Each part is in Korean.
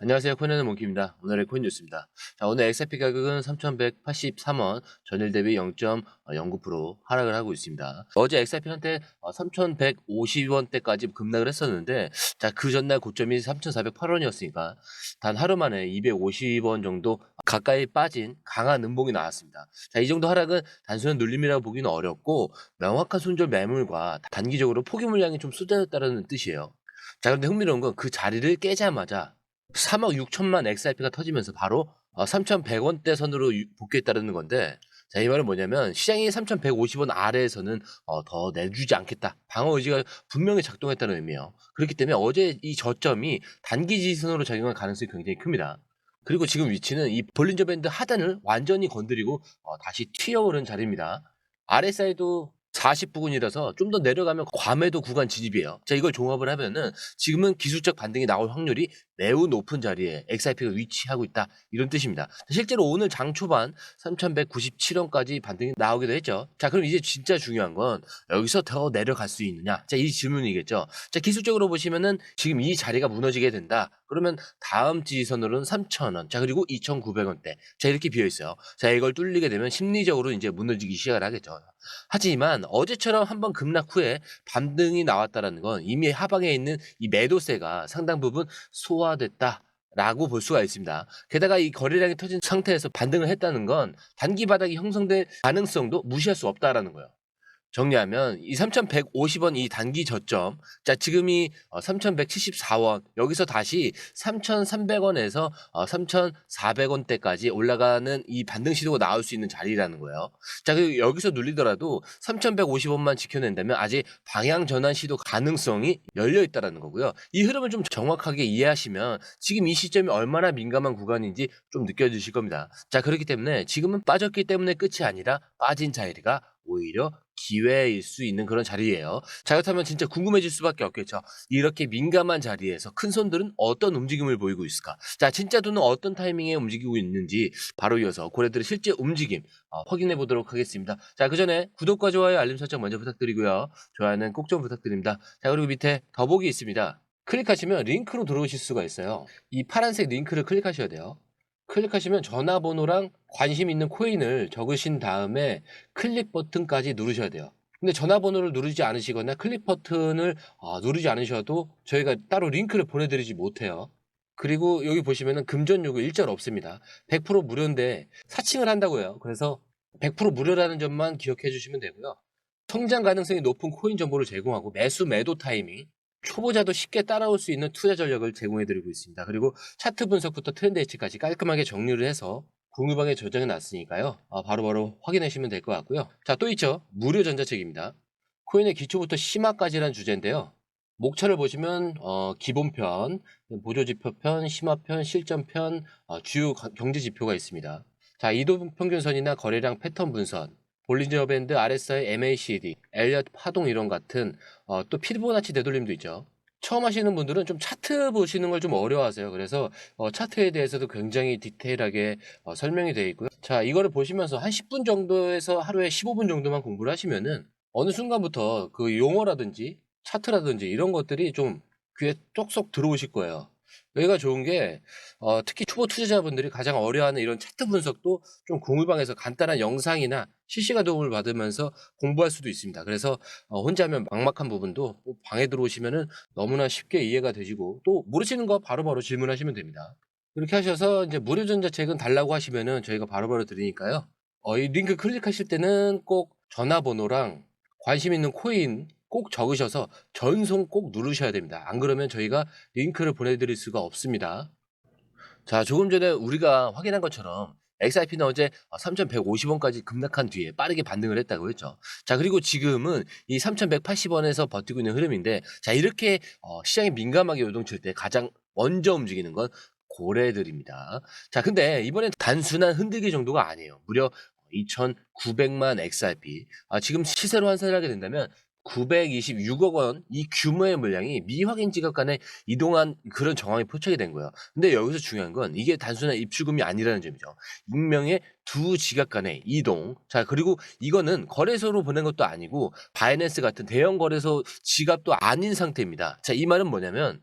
안녕하세요. 코인하는 몽키입니다. 오늘의 코인 뉴스입니다. 자, 오늘 XRP 가격은 3,183원, 전일 대비 0.09% 하락을 하고 있습니다. 어제 XRP 한때 3,150원대까지 급락을 했었는데, 자, 그 전날 고점이 3,408원이었으니까 단 하루 만에 250원 정도 가까이 빠진 강한 음봉이 나왔습니다. 자, 이 정도 하락은 단순한 눌림이라고 보기는 어렵고 명확한 손절 매물과 단기적으로 포기 물량이 좀 쏟아졌다는 뜻이에요. 자, 그런데 흥미로운 건 그 자리를 깨자마자 3억 6천만 XRP가 터지면서 바로 3,100원대 선으로 복귀했다는 건데, 자, 이 말은 뭐냐면 시장이 3,150원 아래에서는 더 내주지 않겠다. 방어 의지가 분명히 작동했다는 의미예요. 그렇기 때문에 어제 이 저점이 단기 지지선으로 작용할 가능성이 굉장히 큽니다. 그리고 지금 위치는 이 볼린저 밴드 하단을 완전히 건드리고 다시 튀어오른 자리입니다. RSI도 40 부근이라서 좀 더 내려가면 과매도 구간 진입이에요. 자, 이걸 종합을 하면은 지금은 기술적 반등이 나올 확률이 매우 높은 자리에 XRP가 위치하고 있다, 이런 뜻입니다. 실제로 오늘 장 초반 3,197원까지 반등이 나오기도 했죠. 자, 그럼 이제 진짜 중요한 건 여기서 더 내려갈 수 있느냐, 자, 이 질문이겠죠. 자, 기술적으로 보시면은 지금 이 자리가 무너지게 된다 그러면 다음 지지선으로는 3,000원, 자, 그리고 2,900원대, 자, 이렇게 비어 있어요. 자, 이걸 뚫리게 되면 심리적으로 이제 무너지기 시작을 하겠죠. 하지만 어제처럼 한번 급락 후에 반등이 나왔다는 건 이미 하방에 있는 이 매도세가 상당 부분 소화됐다라고 볼 수가 있습니다. 게다가 이 거래량이 터진 상태에서 반등을 했다는 건 단기 바닥이 형성될 가능성도 무시할 수 없다라는 거예요. 정리하면 이 3,150원 이 단기 저점, 자, 지금이 3,174원, 여기서 다시 3,300원에서 3,400원대까지 올라가는 이 반등 시도가 나올 수 있는 자리라는 거예요. 자, 그리고 여기서 눌리더라도 3,150원만 지켜낸다면 아직 방향 전환 시도 가능성이 열려 있다라는 거고요. 이 흐름을 좀 정확하게 이해하시면 지금 이 시점이 얼마나 민감한 구간인지 좀 느껴지실 겁니다. 자, 그렇기 때문에 지금은 빠졌기 때문에 끝이 아니라 빠진 자리가 오히려 기회일 수 있는 그런 자리예요. 자, 그렇다면 진짜 궁금해질 수밖에 없겠죠. 이렇게 민감한 자리에서 큰 손들은 어떤 움직임을 보이고 있을까? 자, 진짜 돈은 어떤 타이밍에 움직이고 있는지 바로 이어서 고래들의 실제 움직임 확인해 보도록 하겠습니다. 자, 그 전에 구독과 좋아요, 알림 설정 먼저 부탁드리고요. 좋아요는 꼭 좀 부탁드립니다. 자, 그리고 밑에 더보기 있습니다. 클릭하시면 링크로 들어오실 수가 있어요. 이 파란색 링크를 클릭하셔야 돼요. 클릭하시면 전화번호랑 관심 있는 코인을 적으신 다음에 클릭 버튼까지 누르셔야 돼요. 근데 전화번호를 누르지 않으시거나 클릭 버튼을 누르지 않으셔도 저희가 따로 링크를 보내드리지 못해요. 그리고 여기 보시면은 금전 요구 일절 없습니다. 100% 무료인데 사칭을 한다고 해요. 그래서 100% 무료라는 점만 기억해 주시면 되고요. 성장 가능성이 높은 코인 정보를 제공하고 매수 매도 타이밍, 초보자도 쉽게 따라올 수 있는 투자 전략을 제공해드리고 있습니다. 그리고 차트 분석부터 트렌드 예측까지 깔끔하게 정리를 해서 공유방에 저장해 놨으니까요. 바로바로 확인하시면 될 것 같고요. 자, 또 있죠. 무료 전자책입니다. 코인의 기초부터 심화까지란 주제인데요. 목차를 보시면 기본편, 보조지표편, 심화편, 실전편, 주요 경제지표가 있습니다. 자, 이동평균선이나 거래량 패턴 분석, 볼린저 밴드, RSI, MACD, 엘리엇 파동 이론 같은 또 피보나치 되돌림도 있죠. 처음 하시는 분들은 좀 차트 보시는 걸 좀 어려워하세요. 그래서 차트에 대해서도 굉장히 디테일하게 설명이 되어 있고요. 자, 이거를 보시면서 한 10분 정도에서 하루에 15분 정도만 공부를 하시면은 어느 순간부터 그 용어라든지 차트라든지 이런 것들이 좀 귀에 쏙쏙 들어오실 거예요. 여기가 좋은 게 특히 초보 투자자분들이 가장 어려워하는 이런 차트 분석도 좀 공유방에서 간단한 영상이나 실시간 도움을 받으면서 공부할 수도 있습니다. 그래서 혼자 하면 막막한 부분도 방에 들어오시면은 너무나 쉽게 이해가 되시고 또 모르시는 거 바로바로 질문하시면 됩니다. 그렇게 하셔서 이제 무료 전자책은 달라고 하시면은 저희가 바로바로 드리니까요. 이 링크 클릭하실 때는 꼭 전화번호랑 관심 있는 코인 꼭 적으셔서 전송 꼭 누르셔야 됩니다. 안 그러면 저희가 링크를 보내드릴 수가 없습니다. 자, 조금 전에 우리가 확인한 것처럼 XRP는 어제 3,150원까지 급락한 뒤에 빠르게 반등을 했다고 했죠. 자, 그리고 지금은 이 3,180원에서 버티고 있는 흐름인데, 자, 이렇게 시장이 민감하게 요동칠 때 가장 먼저 움직이는 건 고래들입니다. 자, 근데 이번엔 단순한 흔들기 정도가 아니에요. 무려 2,900만 XRP. 지금 시세로 환산을 하게 된다면 926억 원 이 규모의 물량이 미확인 지급 간에 이동한 그런 정황이 포착이 된 거예요. 근데 여기서 중요한 건 이게 단순한 입출금이 아니라는 점이죠. 익명의 두 지갑 간의 이동. 자, 그리고 이거는 거래소로 보낸 것도 아니고 바이낸스 같은 대형 거래소 지갑도 아닌 상태입니다. 자, 이 말은 뭐냐면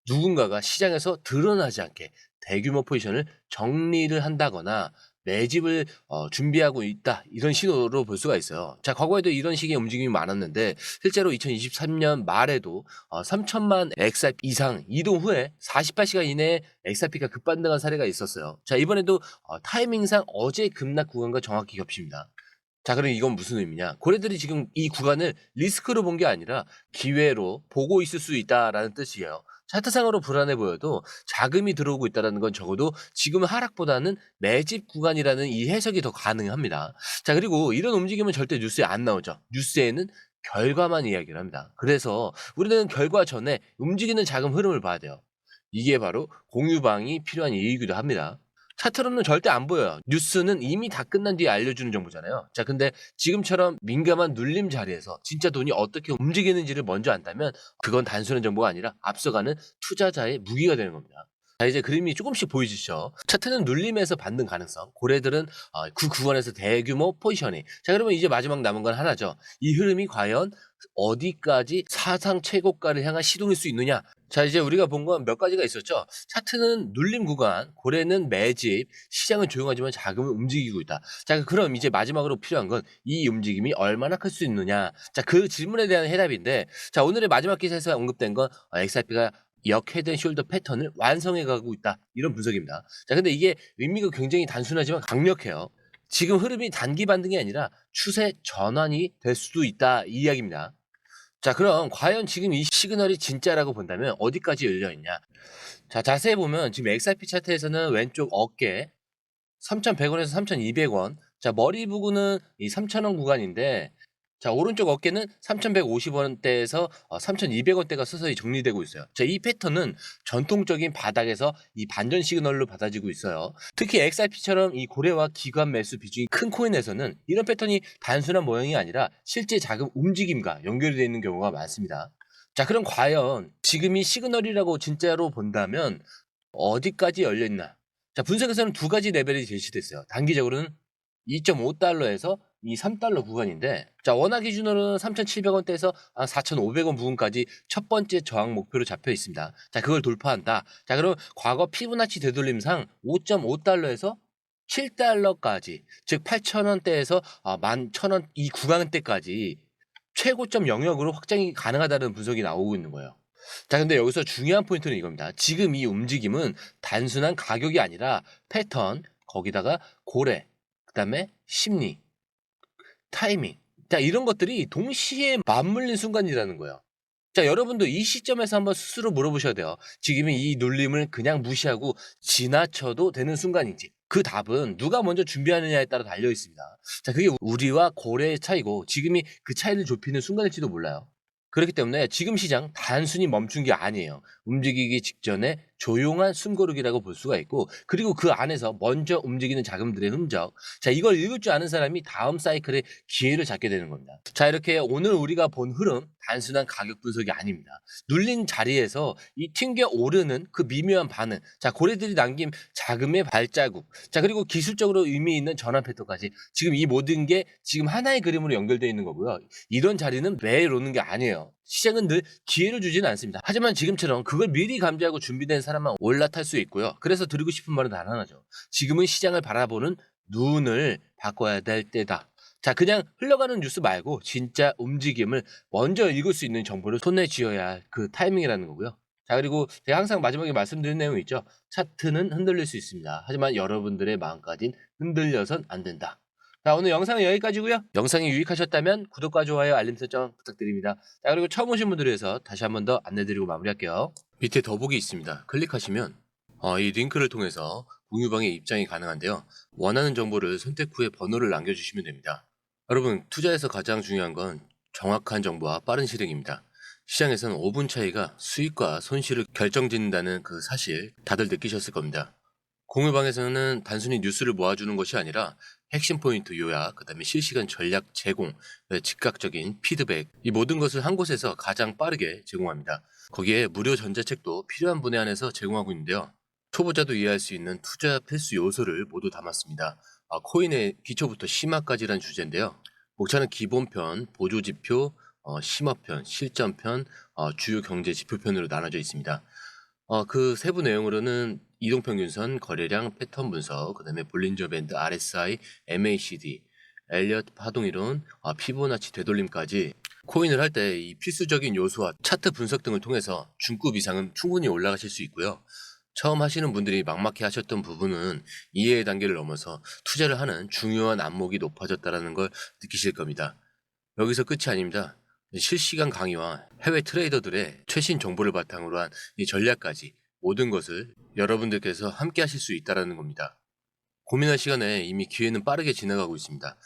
누군가가 시장에서 드러나지 않게 대규모 포지션을 정리를 한다거나 매집을 준비하고 있다, 이런 신호로 볼 수가 있어요. 자, 과거에도 이런 식의 움직임이 많았는데 실제로 2023년 말에도 3천만 XRP 이상 이동 후에 48시간 이내에 XRP가 급반등한 사례가 있었어요. 자, 이번에도 타이밍상 어제 급락 구간과 정확히 겹칩니다. 자, 그럼 이건 무슨 의미냐? 고래들이 지금 이 구간을 리스크로 본 게 아니라 기회로 보고 있을 수 있다라는 뜻이에요. 차트상으로 불안해 보여도 자금이 들어오고 있다는 건 적어도 지금 하락보다는 매집 구간이라는 이 해석이 더 가능합니다. 자, 그리고 이런 움직임은 절대 뉴스에 안 나오죠. 뉴스에는 결과만 이야기를 합니다. 그래서 우리는 결과 전에 움직이는 자금 흐름을 봐야 돼요. 이게 바로 공유방이 필요한 이유이기도 합니다. 차트로는 절대 안 보여요. 뉴스는 이미 다 끝난 뒤에 알려주는 정보잖아요. 자, 근데 지금처럼 민감한 눌림 자리에서 진짜 돈이 어떻게 움직이는지를 먼저 안다면 그건 단순한 정보가 아니라 앞서가는 투자자의 무기가 되는 겁니다. 자, 이제 그림이 조금씩 보이시죠? 차트는 눌림에서 반등 가능성, 고래들은 그 구간에서 대규모 포지셔닝. 자, 그러면 이제 마지막 남은 건 하나죠. 이 흐름이 과연 어디까지 사상 최고가를 향한 시동일 수 있느냐? 자, 이제 우리가 본 건 몇 가지가 있었죠. 차트는 눌림 구간, 고래는 매집, 시장은 조용하지만 자금을 움직이고 있다. 자, 그럼 이제 마지막으로 필요한 건 이 움직임이 얼마나 클 수 있느냐. 자, 그 질문에 대한 해답인데, 자, 오늘의 마지막 기사에서 언급된 건 XRP가 역 헤드 앤 숄더 패턴을 완성해 가고 있다, 이런 분석입니다. 자, 근데 이게 의미가 굉장히 단순하지만 강력해요. 지금 흐름이 단기 반등이 아니라 추세 전환이 될 수도 있다, 이 이야기입니다. 자, 그럼 과연 지금 이 시그널이 진짜라고 본다면 어디까지 열려 있냐? 자, 자세히 보면 지금 XRP 차트에서는 왼쪽 어깨 3,100원에서 3,200원. 자, 머리 부분은 이 3,000원 구간인데, 자, 오른쪽 어깨는 3,150원대에서 3,200원대가 서서히 정리되고 있어요. 자, 이 패턴은 전통적인 바닥에서 이 반전 시그널로 받아지고 있어요. 특히 XRP처럼 이 고래와 기관 매수 비중이 큰 코인에서는 이런 패턴이 단순한 모형이 아니라 실제 자금 움직임과 연결이 되어 있는 경우가 많습니다. 자, 그럼 과연 지금이 시그널이라고 진짜로 본다면 어디까지 열려 있나? 자, 분석에서는 두 가지 레벨이 제시됐어요. 단기적으로는 2.5달러에서 이 3달러 구간인데, 자, 원화 기준으로는 3,700원대에서 4,500원 부근까지 첫 번째 저항 목표로 잡혀 있습니다. 자, 그걸 돌파한다. 자, 그럼 과거 피부나치 되돌림상 5.5달러에서 7달러까지, 즉 8,000원대에서 11,000원 이 구간대까지 최고점 영역으로 확장이 가능하다는 분석이 나오고 있는 거예요. 자, 근데 여기서 중요한 포인트는 이겁니다. 지금 이 움직임은 단순한 가격이 아니라 패턴, 거기다가 고래, 그다음에 심리, 타이밍, 자, 이런 것들이 동시에 맞물린 순간이라는 거예요. 자, 여러분도 이 시점에서 한번 스스로 물어보셔야 돼요. 지금 이 눌림을 그냥 무시하고 지나쳐도 되는 순간인지. 그 답은 누가 먼저 준비하느냐에 따라 달려 있습니다. 자, 그게 우리와 고래의 차이고 지금이 그 차이를 좁히는 순간일지도 몰라요. 그렇기 때문에 지금 시장 단순히 멈춘 게 아니에요. 움직이기 직전에 조용한 숨고르기라고 볼 수가 있고, 그리고 그 안에서 먼저 움직이는 자금들의 흔적. 자, 이걸 읽을 줄 아는 사람이 다음 사이클의 기회를 잡게 되는 겁니다. 자, 이렇게 오늘 우리가 본 흐름 단순한 가격 분석이 아닙니다. 눌린 자리에서 이 튕겨 오르는 그 미묘한 반응. 자, 고래들이 남긴 자금의 발자국. 자, 그리고 기술적으로 의미 있는 전환 패턴까지. 지금 이 모든 게 지금 하나의 그림으로 연결되어 있는 거고요. 이런 자리는 매일 오는 게 아니에요. 시장은 늘 기회를 주지는 않습니다. 하지만 지금처럼 그걸 미리 감지하고 준비된 사람만 올라탈 수 있고요. 그래서 드리고 싶은 말은 단 하나죠. 지금은 시장을 바라보는 눈을 바꿔야 될 때다. 자, 그냥 흘러가는 뉴스 말고 진짜 움직임을 먼저 읽을 수 있는 정보를 손에 쥐어야 할 그 타이밍이라는 거고요. 자, 그리고 제가 항상 마지막에 말씀드린 내용이 있죠. 차트는 흔들릴 수 있습니다. 하지만 여러분들의 마음까진 흔들려선 안 된다. 자, 오늘 영상은 여기까지고요. 영상이 유익하셨다면 구독과 좋아요, 알림 설정 부탁드립니다. 자, 그리고 처음 오신 분들을 위해서 다시 한 번 더 안내드리고 마무리할게요. 밑에 더보기 있습니다. 클릭하시면 이 링크를 통해서 공유방에 입장이 가능한데요. 원하는 정보를 선택 후에 번호를 남겨주시면 됩니다. 여러분, 투자에서 가장 중요한 건 정확한 정보와 빠른 실행입니다. 시장에서는 5분 차이가 수익과 손실을 결정짓는다는 그 사실 다들 느끼셨을 겁니다. 공유방에서는 단순히 뉴스를 모아주는 것이 아니라 핵심 포인트 요약, 그 다음에 실시간 전략 제공, 즉각적인 피드백, 이 모든 것을 한 곳에서 가장 빠르게 제공합니다. 거기에 무료 전자책도 필요한 분에 한해서 제공하고 있는데요. 초보자도 이해할 수 있는 투자 필수 요소를 모두 담았습니다. 코인의 기초부터 심화까지란 주제인데요. 목차는 기본편, 보조지표, 심화편, 실전편, 주요 경제 지표편으로 나눠져 있습니다. 그 세부 내용으로는 이동평균선, 거래량, 패턴 분석, 그다음에 볼린저 밴드, RSI, MACD, 엘리엇 파동 이론, 피보나치 되돌림까지 코인을 할 때 이 필수적인 요소와 차트 분석 등을 통해서 중급 이상은 충분히 올라가실 수 있고요. 처음 하시는 분들이 막막해 하셨던 부분은 이해의 단계를 넘어서 투자를 하는 중요한 안목이 높아졌다는 걸 느끼실 겁니다. 여기서 끝이 아닙니다. 실시간 강의와 해외 트레이더들의 최신 정보를 바탕으로 한 이 전략까지 모든 것을 여러분들께서 함께 하실 수 있다는 겁니다. 고민할 시간에 이미 기회는 빠르게 지나가고 있습니다.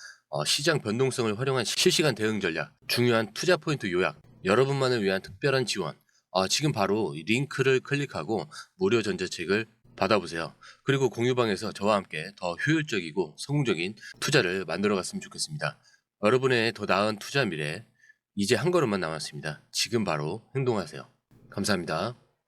시장 변동성을 활용한 실시간 대응 전략, 중요한 투자 포인트 요약, 여러분만을 위한 특별한 지원. 지금 바로 이 링크를 클릭하고 무료 전자책을 받아보세요. 그리고 공유방에서 저와 함께 더 효율적이고 성공적인 투자를 만들어 갔으면 좋겠습니다. 여러분의 더 나은 투자 미래, 이제 한 걸음만 남았습니다. 지금 바로 행동하세요. 감사합니다.